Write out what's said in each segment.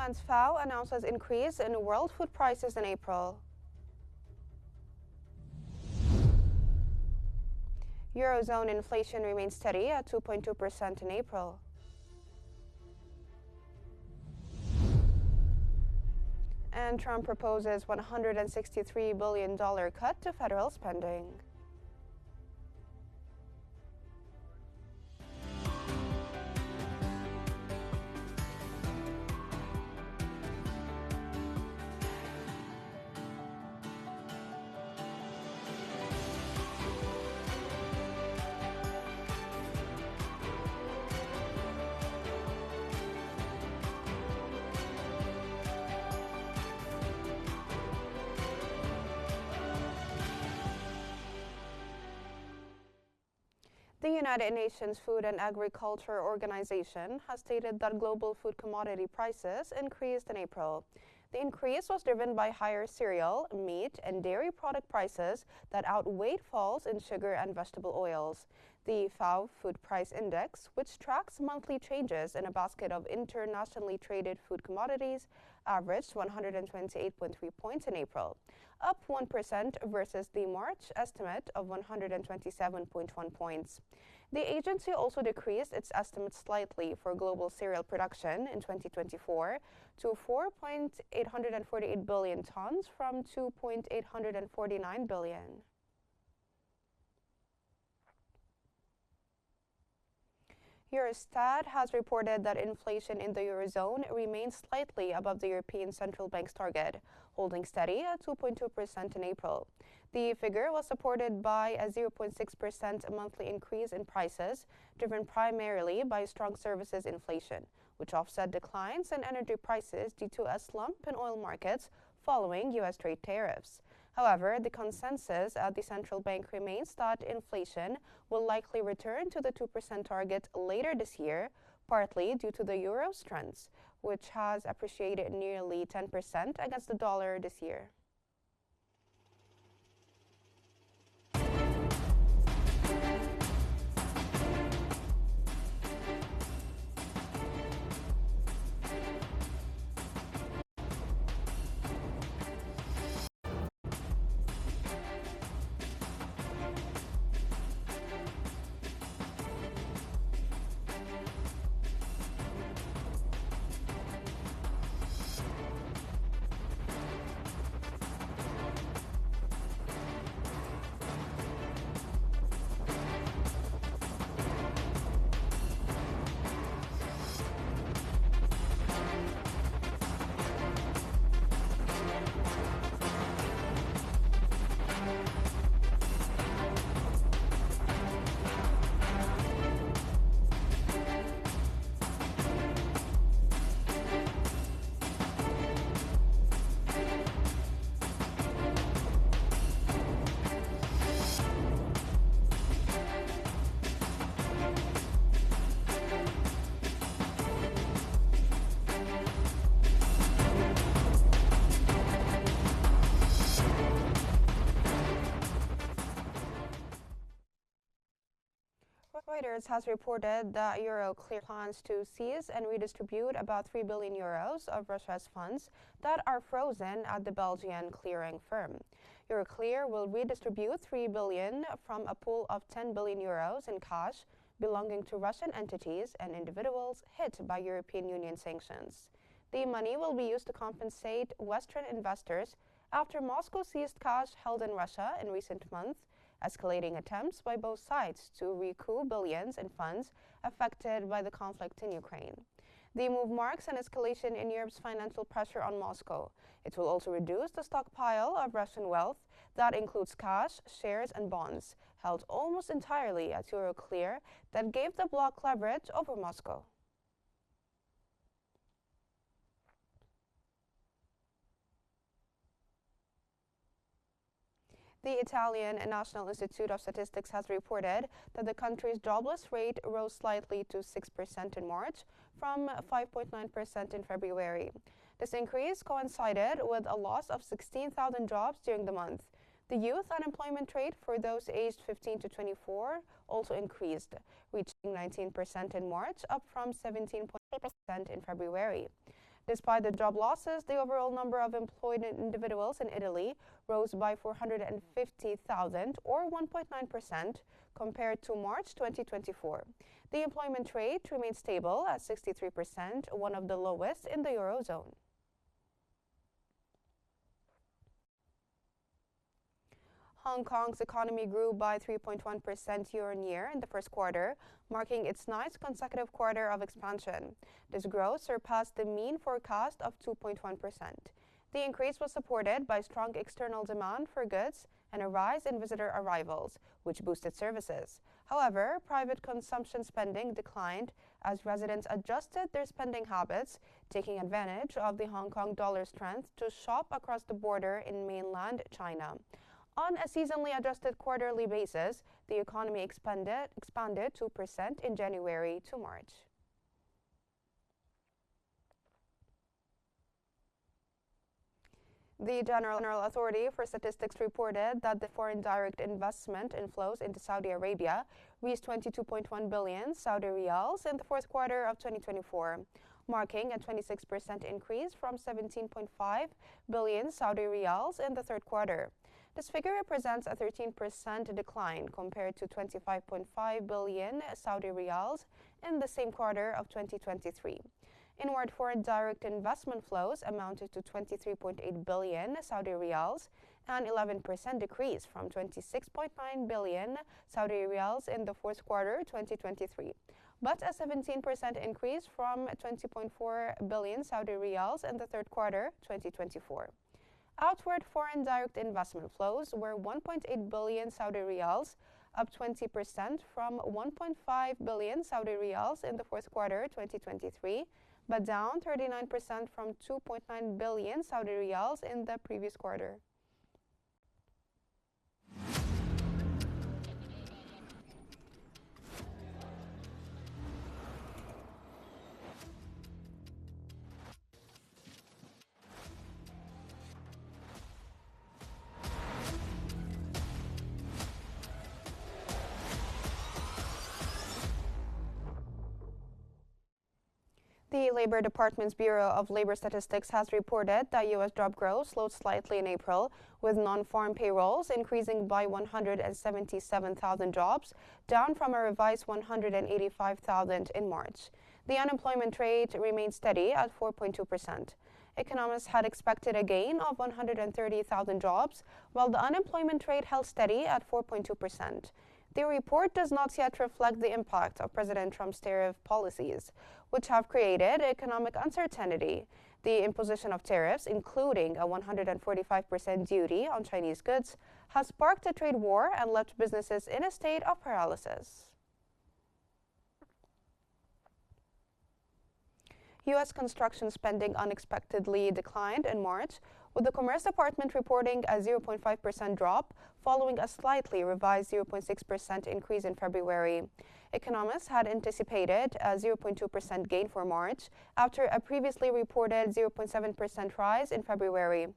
France FAO announces increase in world food prices in April. Eurozone inflation remains steady at 2.2% in April. And Trump proposes $163 billion cut to federal spending. The United Nations Food and Agriculture Organization has stated that global food commodity prices increased in April. The increase was driven by higher cereal, meat, and dairy product prices that outweighed falls in sugar and vegetable oils. The FAO Food Price Index, which tracks monthly changes in a basket of internationally traded food commodities, averaged 128.3 points in April, up 1% versus the March estimate of 127.1 points. The agency also decreased its estimate slightly for global cereal production in 2024 to 4.848 billion tons from 2.849 billion. Eurostat has reported that inflation in the Eurozone remains slightly above the European Central Bank's target, holding steady at 2.2% in April. The figure was supported by a 0.6% monthly increase in prices, driven primarily by strong services inflation, which offset declines in energy prices due to a slump in oil markets following U.S. trade tariffs. However, the consensus at the central bank remains that inflation will likely return to the 2% target later this year, partly due to the euro's strength, which has appreciated nearly 10% against the dollar this year. Reuters has reported that Euroclear plans to seize and redistribute about 3 billion euros of Russia's funds that are frozen at the Belgian clearing firm. Euroclear will redistribute 3 billion from a pool of 10 billion euros in cash belonging to Russian entities and individuals hit by European Union sanctions. The money will be used to compensate Western investors after Moscow seized cash held in Russia in recent months, escalating attempts by both sides to recoup billions in funds affected by the conflict in Ukraine. The move marks an escalation in Europe's financial pressure on Moscow. It will also reduce the stockpile of Russian wealth that includes cash, shares, and bonds, held almost entirely at Euroclear, that gave the bloc leverage over Moscow. The Italian National Institute of Statistics has reported that the country's jobless rate rose slightly to 6% in March from 5.9% in February. This increase coincided with a loss of 16,000 jobs during the month. The youth unemployment rate for those aged 15 to 24 also increased, reaching 19% in March, up from 17.8% in February. Despite the job losses, the overall number of employed individuals in Italy rose by 450,000 or 1.9% compared to March 2024. The employment rate remained stable at 63%, one of the lowest in the Eurozone. Hong Kong's economy grew by 3.1% year-on-year in the first quarter, marking its ninth consecutive quarter of expansion. This growth surpassed the mean forecast of 2.1%. The increase was supported by strong external demand for goods and a rise in visitor arrivals, which boosted services. However, private consumption spending declined as residents adjusted their spending habits, taking advantage of the Hong Kong dollar strength to shop across the border in mainland China. On a seasonally adjusted quarterly basis, the economy expanded 2% in January to March. The General Authority for Statistics reported that the foreign direct investment inflows into Saudi Arabia reached 22.1 billion Saudi riyals in the fourth quarter of 2024, marking a 26% increase from 17.5 billion Saudi riyals in the third quarter. This figure represents a 13% decline compared to 25.5 billion Saudi riyals in the same quarter of 2023. Inward foreign direct investment flows amounted to 23.8 billion Saudi riyals, an 11% decrease from 26.9 billion Saudi riyals in the fourth quarter 2023, but a 17% increase from 20.4 billion Saudi riyals in the third quarter 2024. Outward foreign direct investment flows were 1.8 billion Saudi riyals, up 20% from 1.5 billion Saudi riyals in the fourth quarter 2023, but down 39% from 2.9 billion Saudi riyals in the previous quarter. The Labor Department's Bureau of Labor Statistics has reported that U.S. job growth slowed slightly in April, with non-farm payrolls increasing by 177,000 jobs, down from a revised 185,000 in March. The unemployment rate remained steady at 4.2%. Economists had expected a gain of 130,000 jobs, while the unemployment rate held steady at 4.2%. The report does not yet reflect the impact of President Trump's tariff policies, which have created economic uncertainty. The imposition of tariffs, including a 145% duty on Chinese goods, has sparked a trade war and left businesses in a state of paralysis. U.S. construction spending unexpectedly declined in March, with the Commerce Department reporting a 0.5% drop following a slightly revised 0.6% increase in February. Economists had anticipated a 0.2% gain for March after a previously reported 0.7% rise in February.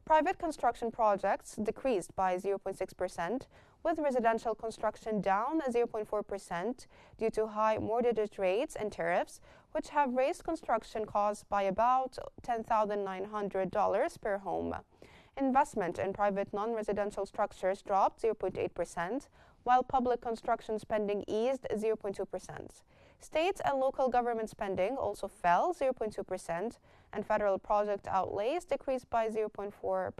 Private construction projects decreased by 0.6%, with residential construction down 0.4% due to high mortgage rates and tariffs, which have raised construction costs by about $10,900 per home. Investment in private non-residential structures dropped 0.8%, while public construction spending eased 0.2%. State and local government spending also fell 0.2%, and federal project outlays decreased by 0.4%.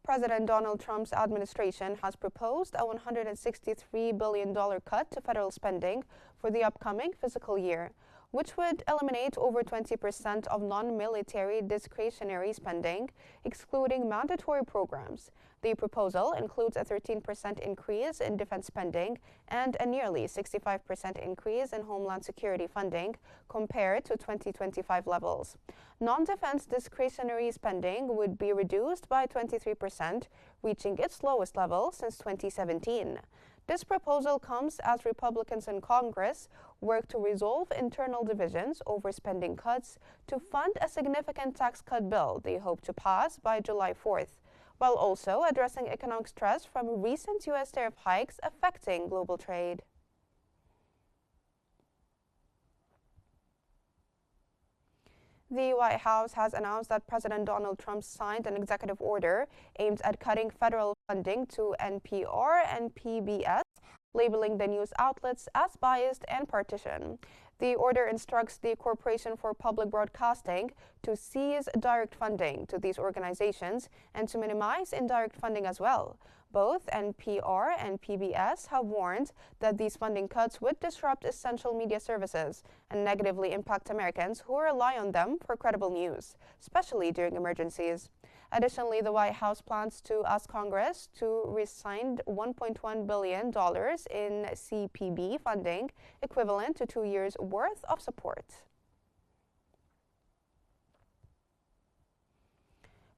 President Donald Trump's administration has proposed a $163 billion cut to federal spending for the upcoming fiscal year, which would eliminate over 20% of non-military discretionary spending, excluding mandatory programs. The proposal includes a 13% increase in defense spending and a nearly 65% increase in Homeland Security funding compared to 2025 levels. Non-defense discretionary spending would be reduced by 23%, reaching its lowest level since 2017. This proposal comes as Republicans in Congress work to resolve internal divisions over spending cuts to fund a significant tax cut bill they hope to pass by July 4th, while also addressing economic stress from recent U.S. tariff hikes affecting global trade. The White House has announced that President Donald Trump signed an executive order aimed at cutting federal funding to NPR and PBS, labeling the news outlets as biased and partisan. The order instructs the Corporation for Public Broadcasting to cease direct funding to these organizations and to minimize indirect funding as well. Both NPR and PBS have warned that these funding cuts would disrupt essential media services and negatively impact Americans who rely on them for credible news, especially during emergencies. Additionally, the White House plans to ask Congress to rescind $1.1 billion in CPB funding, equivalent to 2 years' worth of support.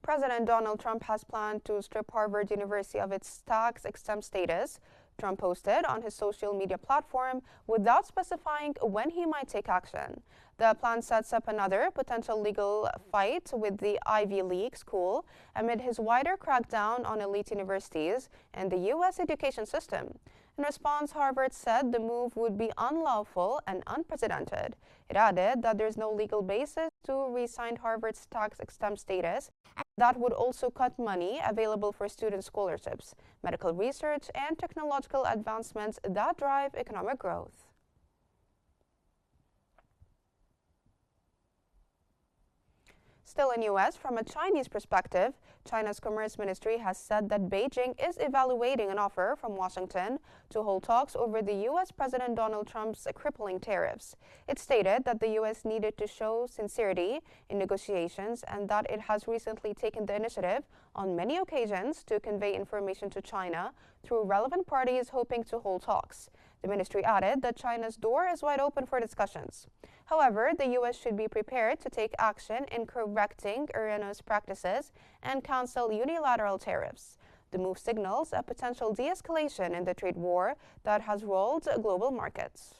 President Donald Trump has planned to strip Harvard University of its tax-exempt status, Trump posted on his social media platform, without specifying when he might take action. The plan sets up another potential legal fight with the Ivy League school amid his wider crackdown on elite universities and the U.S. education system. In response, Harvard said the move would be unlawful and unprecedented. It added that there's no legal basis to rescind Harvard's tax-exempt status. That would also cut money available for student scholarships, medical research, and technological advancements that drive economic growth. Still in U.S., from a Chinese perspective, China's Commerce Ministry has said that Beijing is evaluating an offer from Washington to hold talks over the U.S. President Donald Trump's crippling tariffs. It stated that the U.S. needed to show sincerity in negotiations and that it has recently taken the initiative on many occasions to convey information to China through relevant parties hoping to hold talks. The ministry added that China's door is wide open for discussions. However, the U.S. should be prepared to take action in correcting erroneous practices and cancel unilateral tariffs. The move signals a potential de-escalation in the trade war that has roiled global markets.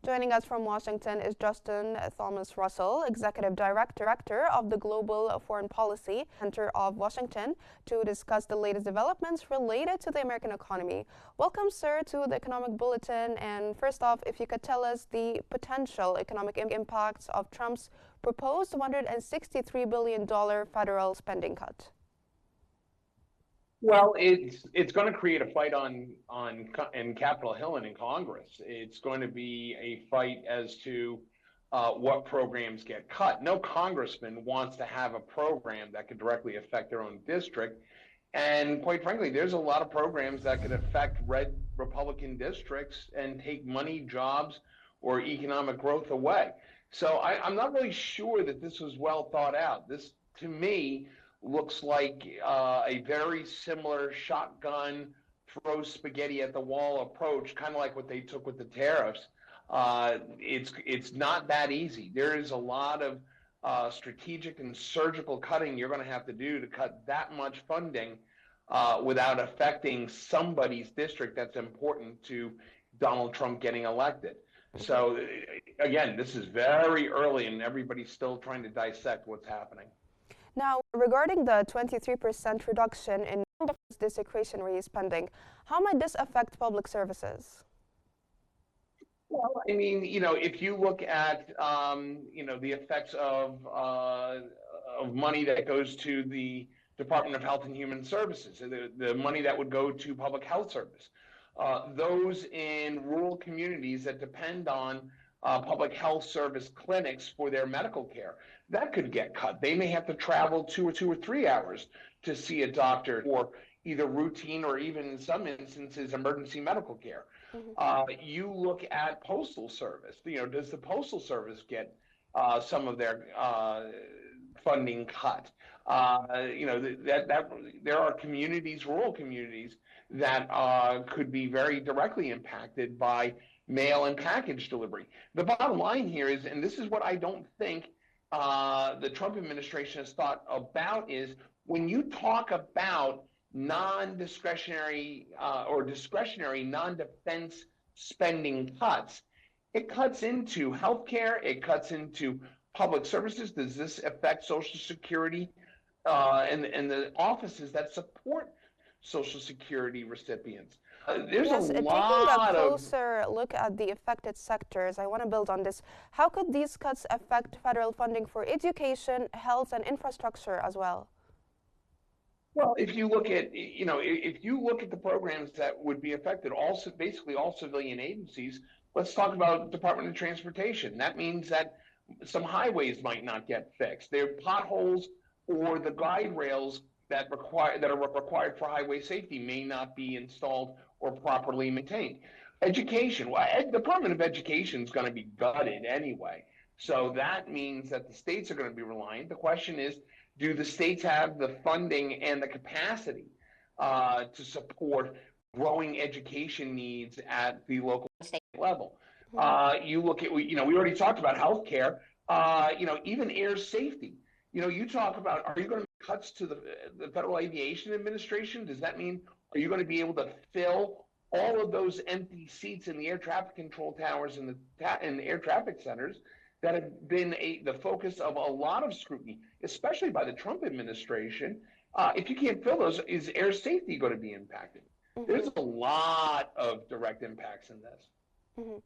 Joining us from Washington is Justin Thomas Russell, Executive Director of the Global Foreign Policy Center of Washington, to discuss the latest developments related to the American economy. Welcome, sir, to the Economic Bulletin. And first off, if you could tell us the potential economic impacts of Trump's proposed $163 billion federal spending cut. Well, it's going to create a fight in Capitol Hill and in Congress. It's going to be a fight as to what programs get cut. No congressman wants to have a program that could directly affect their own district. And quite frankly, there's a lot of programs that could affect red Republican districts and take money, jobs, or economic growth away. So I'm not really sure that this was well thought out. This, to me, looks like a very similar shotgun, throw spaghetti at the wall approach, kind of like what they took with the tariffs. It's not that easy. There is a lot of strategic and surgical cutting you're going to have to do to cut that much funding without affecting somebody's district that's important to Donald Trump getting elected. So again, this is very early and everybody's still trying to dissect what's happening. Now, regarding the 23% reduction in discretionary spending, how might this affect public services? Well, I mean, if you look at, the effects of money that goes to the Department of Health and Human Services, the money that would go to public health service, those in rural communities that depend on public health service clinics for their medical care, that could get cut. They may have to travel 2 or 3 hours to see a doctor for either routine or even in some instances emergency medical care. You look at postal service. Does the postal service get some of their funding cut? There are communities, rural communities, that could be very directly impacted by mail and package delivery. The bottom line here is, and this is what I don't think the Trump administration has thought about, is when you talk about non-discretionary or discretionary non-defense spending cuts, it cuts into healthcare, it cuts into public services. Does this affect Social Security and the offices that support Social Security recipients? There's a Yes, taking a lot of closer look at the affected sectors, I want to build on this. How could these cuts affect federal funding for education, health, and infrastructure as well? Well, if you look at, if you look at the programs that would be affected, also basically all civilian agencies, let's talk about Department of Transportation. That means that some highways might not get fixed. There are potholes or the guide rails that are required for highway safety may not be installed or properly maintained. Education, well, Department of Education is going to be gutted anyway. So that means that the states are going to be reliant. The question is, do the states have the funding and the capacity to support growing education needs at the local state level? Mhm. You look at, we already talked about healthcare, even air safety. You talk about, are you going to make cuts to the Federal Aviation Administration? Does that mean, are you going to be able to fill all of those empty seats in the air traffic control towers and the air traffic centers that have been the focus of a lot of scrutiny, especially by the Trump administration? If you can't fill those, is air safety going to be impacted? There's Mhm. a lot of direct impacts in this. Mhm.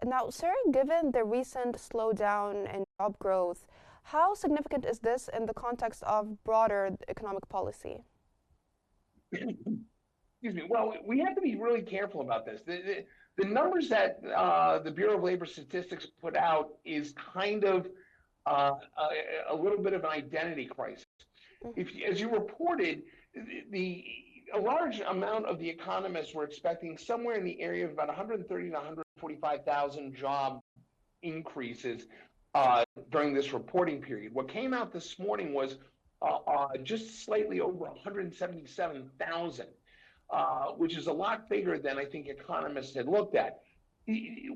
Now, sir, given the recent slowdown in job growth, how significant is this in the context of broader economic policy? Excuse me. Well, we have to be really careful about this. The numbers that the Bureau of Labor Statistics put out is kind of a little bit of an identity crisis. If, as you reported, the a large amount of the economists were expecting somewhere in the area of about 130 to 145,000 job increases during this reporting period. What came out this morning was just slightly over 177,000, which is a lot bigger than I think economists had looked at.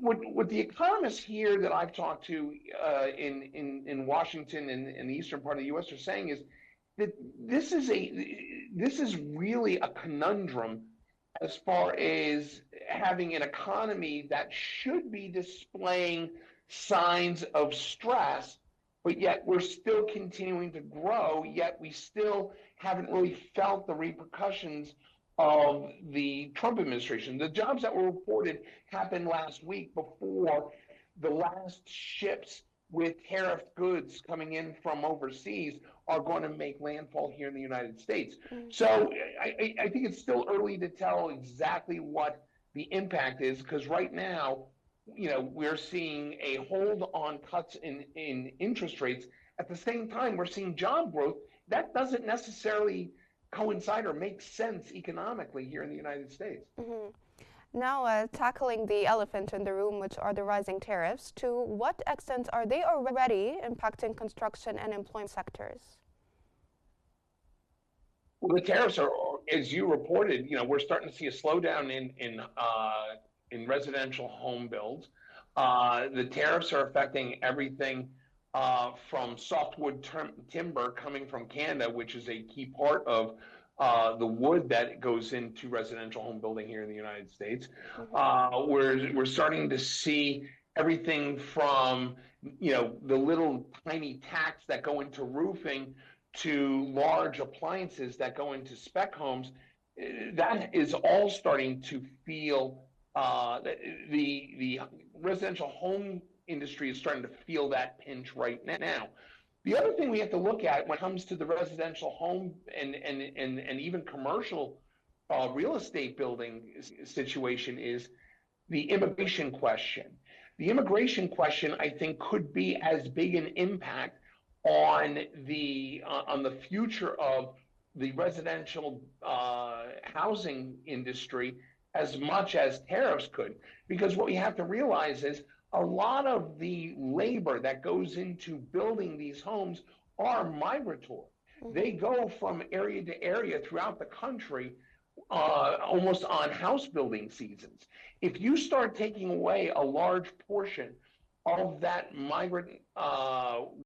What the economists here that I've talked to in Washington and in the eastern part of the U.S. are saying is that this is really a conundrum as far as having an economy that should be displaying signs of stress, but yet we're still continuing to grow, yet we still haven't really felt the repercussions of the Trump administration. The jobs that were reported happened last week before the last ships with tariff goods coming in from overseas are going to make landfall here in the United States. Mm. So I think it's still early to tell exactly what the impact is, because right now, we're seeing a hold on cuts in interest rates. At the same time, we're seeing job growth. That doesn't necessarily coincide or make sense economically here in the United States. Mhm. Now, tackling the elephant in the room, which are the rising tariffs, to what extent are they already impacting construction and employment sectors? Well, the tariffs are, as you reported, we're starting to see a slowdown in residential home builds. The tariffs are affecting everything from softwood timber coming from Canada, which is a key part of the wood that goes into residential home building here in the United States. We're starting to see everything from the little tiny tacks that go into roofing to large appliances that go into spec homes. That is all starting to feel the residential home industry is starting to feel that pinch right now. The other thing we have to look at when it comes to the residential home and even commercial real estate building situation is the immigration question. The immigration question, I think, could be as big an impact on the future of the residential housing industry as much as tariffs could, because what we have to realize is a lot of the labor that goes into building these homes are migratory. They go from area to area throughout the country, almost on house building seasons. If you start taking away a large portion of that migrant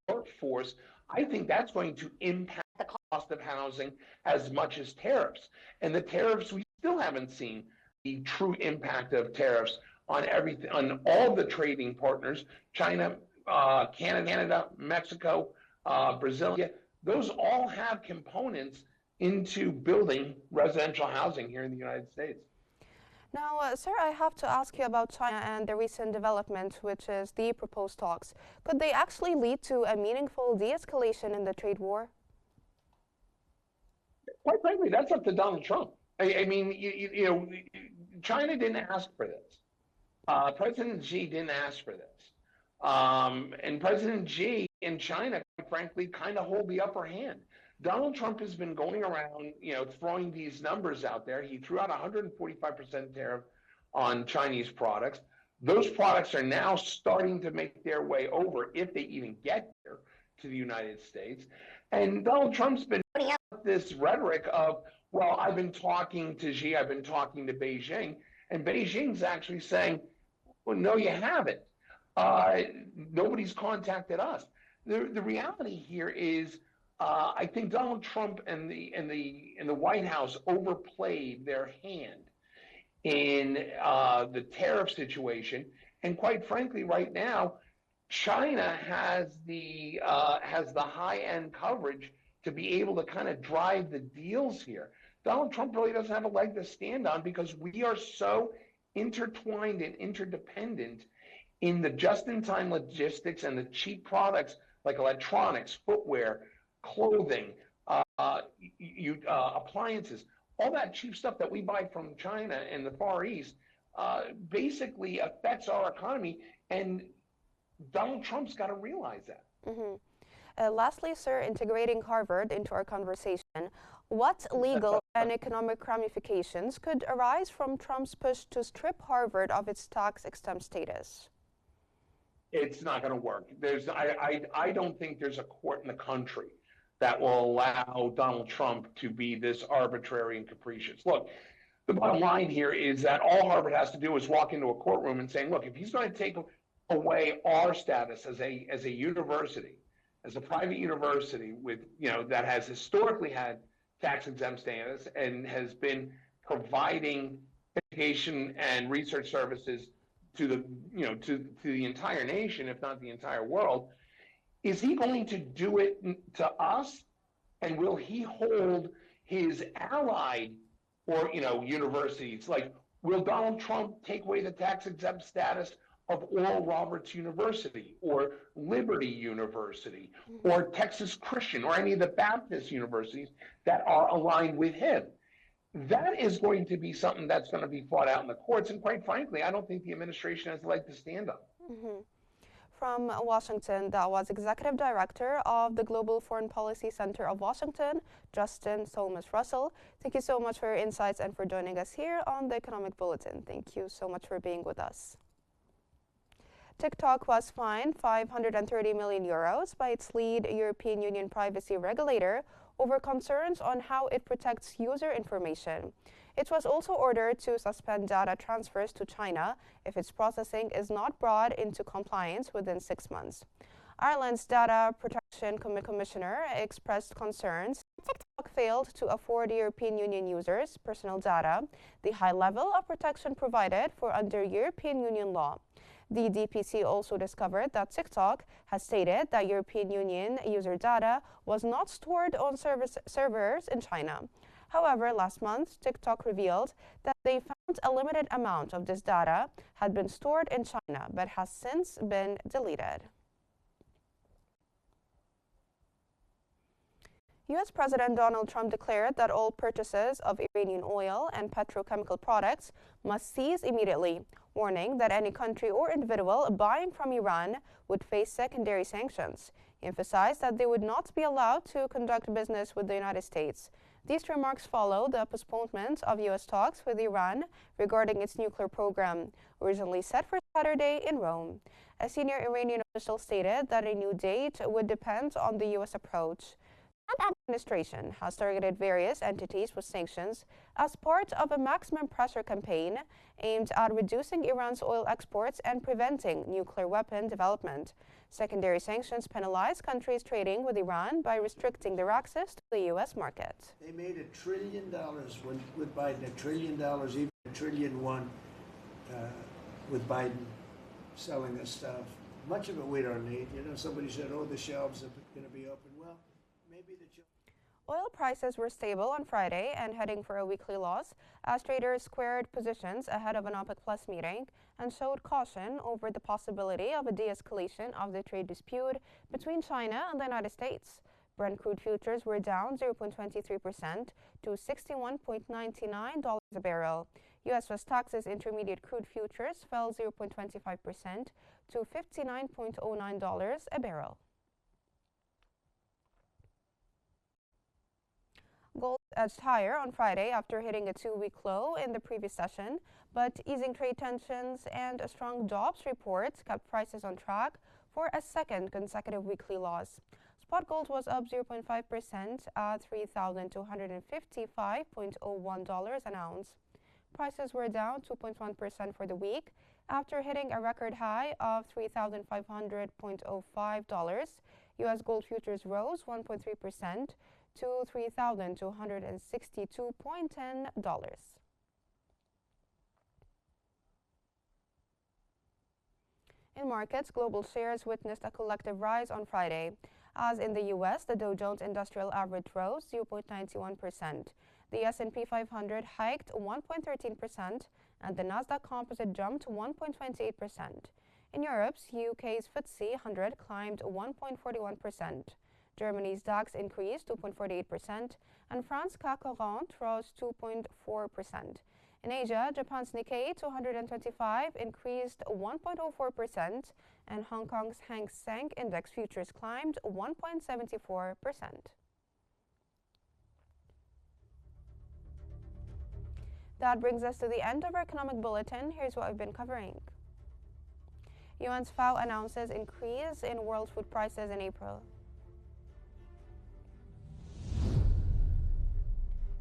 workforce, I think that's going to impact the cost of housing as much as tariffs. And the tariffs, we still haven't seen the true impact of tariffs on everything, on all the trading partners, China, Canada, Mexico, Brazil. Those all have components into building residential housing here in the United States. Now, sir, I have to ask you about China and the recent development, which is the proposed talks. Could they actually lead to a meaningful de-escalation in the trade war? Quite frankly, that's up to Donald Trump. I mean, China didn't ask for this. President Xi didn't ask for this. And President Xi in China, quite frankly, kind of hold the upper hand. Donald Trump has been going around, throwing these numbers out there. He threw out 145% tariff on Chinese products. Those products are now starting to make their way over, if they even get here, to the United States. And Donald Trump's been putting out this rhetoric of, well, I've been talking to Xi, I've been talking to Beijing, and Beijing's actually saying, well, no, you haven't. Nobody's contacted us. The reality here is, I think Donald Trump and the White House overplayed their hand in the tariff situation, and quite frankly, right now, China has the high end coverage to be able to kind of drive the deals here. Donald Trump really doesn't have a leg to stand on because we are so intertwined and interdependent in the just-in-time logistics and the cheap products like electronics, footwear, clothing, appliances, all that cheap stuff that we buy from China and the Far East basically affects our economy, and Donald Trump's got to realize that. Mm-hmm. Lastly, sir, integrating Harvard into our conversation, what legal and economic ramifications could arise from Trump's push to strip Harvard of its tax-exempt status? It's not going to work. I don't think there's a court in the country that will allow Donald Trump to be this arbitrary and capricious. Look, the bottom line here is that all Harvard has to do is walk into a courtroom and saying, look, if he's going to take away our status as a university, as a private university with, that has historically had tax exempt status and has been providing education and research services to the entire nation, if not the entire world, is he going to do it to us? And will he hold his allied or universities? Like, will Donald Trump take away the tax exempt status of Oral Roberts University or Liberty University or Texas Christian or any of the Baptist universities that are aligned with him? That is going to be something that's going to be fought out in the courts. And quite frankly, I don't think the administration has a leg to stand on. Mm-hmm. From Washington, that was Executive Director of the Global Foreign Policy Center of Washington, Justin Solomos-Russell. Thank you so much for your insights and for joining us here on the Economic Bulletin. Thank you so much for being with us. TikTok was fined €530 million by its lead European Union privacy regulator over concerns on how it protects user information. It was also ordered to suspend data transfers to China if its processing is not brought into compliance within 6 months. Ireland's Data Protection Commissioner expressed concerns that TikTok failed to afford European Union users' personal data the high level of protection provided for under European Union law. The DPC also discovered that TikTok has stated that European Union user data was not stored on servers in China. However, last month, TikTok revealed that they found a limited amount of this data had been stored in China, but has since been deleted. U.S. President Donald Trump declared that all purchases of Iranian oil and petrochemical products must cease immediately, warning that any country or individual buying from Iran would face secondary sanctions. He emphasized that they would not be allowed to conduct business with the United States. These remarks follow the postponement of U.S. talks with Iran regarding its nuclear program, originally set for Saturday in Rome. A senior Iranian official stated that a new date would depend on the U.S. approach. The Trump administration has targeted various entities with sanctions as part of a maximum pressure campaign aimed at reducing Iran's oil exports and preventing nuclear weapon development. Secondary sanctions penalize countries trading with Iran by restricting their access to the U.S. market. They made $1 trillion with Biden, $1 trillion, even $1.1 trillion with Biden selling this stuff. Much of it we don't need. Somebody said, oh, the shelves are going to be open. Well, maybe the Oil prices were stable on Friday and heading for a weekly loss as traders squared positions ahead of an OPEC Plus meeting and showed caution over the possibility of a de-escalation of the trade dispute between China and the United States. Brent crude futures were down 0.23% to $61.99 a barrel. U.S. West Texas Intermediate crude futures fell 0.25% to $59.09 a barrel. Gold edged higher on Friday after hitting a two-week low in the previous session, but easing trade tensions and a strong jobs report kept prices on track for a second consecutive weekly loss. Spot gold was up 0.5% at $3,255.01 an ounce. Prices were down 2.1% for the week after hitting a record high of $3,500.05. U.S. gold futures rose 1.3% to $3,262.10. In markets, global shares witnessed a collective rise on Friday. As in the U.S., the Dow Jones Industrial Average rose 0.91%. The S&P 500 hiked 1.13%, and the Nasdaq Composite jumped 1.28%. In Europe, UK's FTSE 100 climbed 1.41%. Germany's DAX increased 2.48%, and France's CAC 40 rose 2.4%. In Asia, Japan's Nikkei 225 increased 1.04%, and Hong Kong's Hang Seng Index futures climbed 1.74%. That brings us to the end of our economic bulletin. Here's what we've been covering. UN's FAO announces increase in world food prices in April.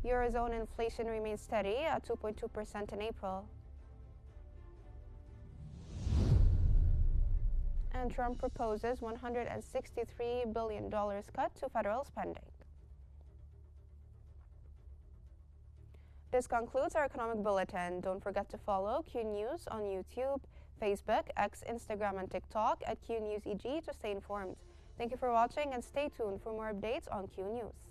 Eurozone inflation remains steady at 2.2% in April. And Trump proposes $163 billion cut to federal spending. This concludes our economic bulletin. Don't forget to follow Q News on YouTube, Facebook, X, Instagram, and TikTok at Q News EG to stay informed. Thank you for watching and stay tuned for more updates on Q News.